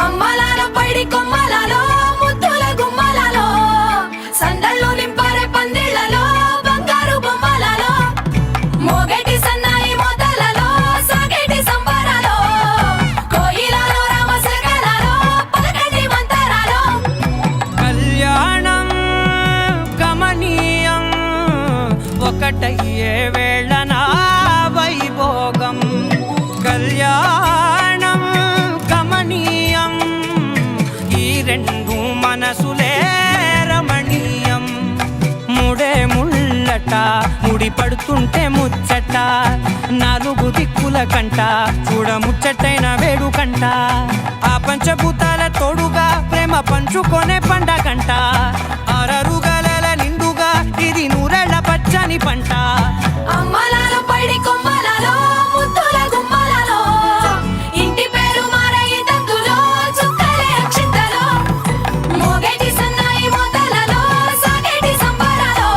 అమ్మలాలో పైడి కొమ్మలలో ముద్దుల గుమ్మలలో సందళ్ళు నింపారే పందిళ్లలో బంగారు బొమ్మలలో మోగేటి సన్నాయి మోతలలో సాగేటి సంబరాలో కోయిలలో రామశకలలో పలకటి మంతరాలో కళ్యాణం గమనీయం ఒకటయ్యే వేళ నా వైభోగం కళ్యాణం గమనీయం ఈ రెండు మనసులే రమణీయం ముడే ముళ్ళట ముడి పడుతుంటే ముచ్చట నాలుగు దిక్కుల కంట చూడ ముచ్చటైన వేడుకంట ఆ పంచభూతాల తోడుగా ప్రేమ పంచుకొనే పండగంట అరరుగల నిండుగా ఇది నూరెళ్ళ పచ్చని పంట అమ్మలాలో పైడి కొమ్మలలో ముద్దుల గుమ్మలలో ఇంటి పేరు మారయి తందులో చుక్కలే అక్షింతలో మోగేటి సన్నాయి మోతలలో సాగేటి సంబరాలో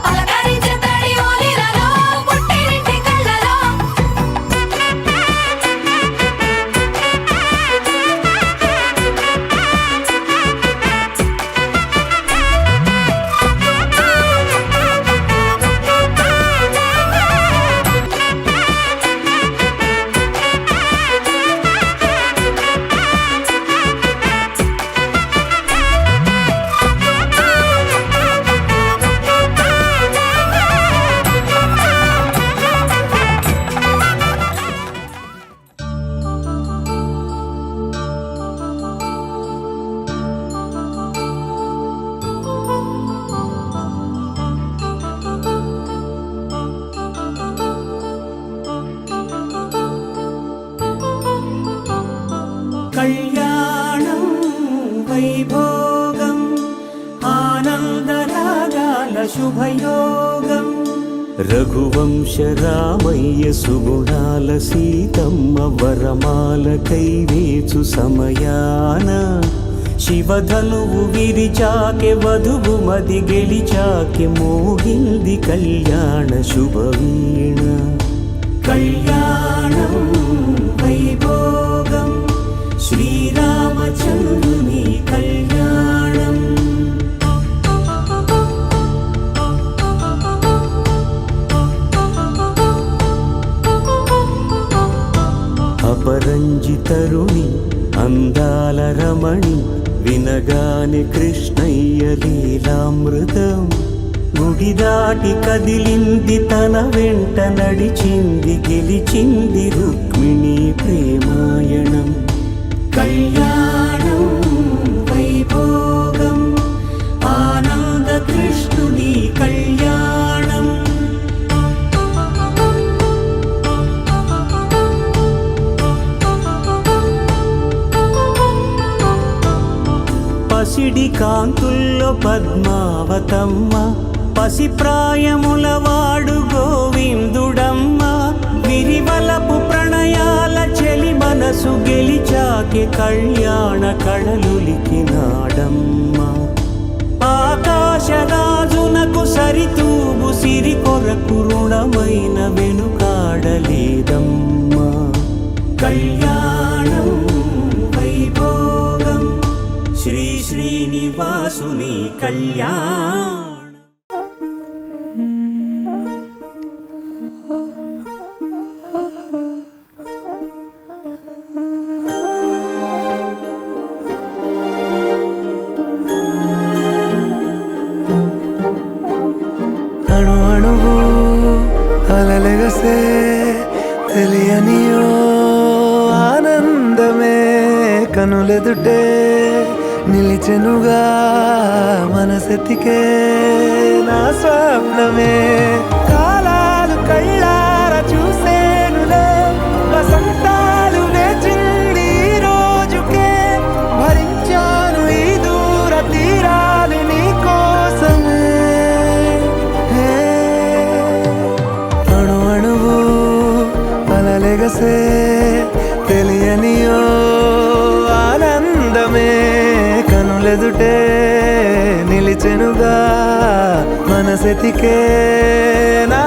పలకరించే తడి ఓలిలలో పుట్టినింటి కళ్ళలో కళ్యాణం వైభోగం ఆనందరాగాల శుభయోగం రఘువంశ రామయ్య సుగుణాల సీతమ్మ వరమాల కైవేచు సమయాన శివధనువు విరిచాకె వధువు మది గెలిచాకె మోగింది కళ్యాణ శుభవీణ కళ్యాణం వైభోగం శ్రీరామచంద్రుని కళ్యాణం అపరంజి తరుణి అందాల రమణి వినగాని కృష్ణయ్య లీలామృతం గుడి దాటి కదిలింది తన వెంట నడిచింది గెలిచింది రుక్మిణి ప్రేమాయణం కళ్యాణం వైభోగం ఆనంద కృష్ణుని కళ్యాణం పసిడి కాంతుల్లో పద్మావతమ్మ పసిప్రాయముల వాడు గోవిందుడమ్మ విరివలపు ప్రణయాల చెలి మనసు గెలిచాకె కళ్యాణ కళలులికినాడమ్మ ఆకాశరాజునకు సరితూగు సిరి కొరకు రుణమైన వెనుకాడలేదమ్మా కళ్యాణం వైభోగం శ్రీ శ్రీనివాసుని కళ్యాణం అలలెగసే తెలియనియో ఆనందమే కనులెదుటే నిలిచెనుగా మనసెతికే నా స్వప్నమే కాలాలు కళ్ళార చూసేనులే వసంతాలు వేచింది ఈ రోజుకే భరించాను ఈ దూర తీరాలు నీ కోసమే అలలెగసే తెలియనియో ఆనందమే కనులెదుటే నిలిచెనుగా మనసెతికే నా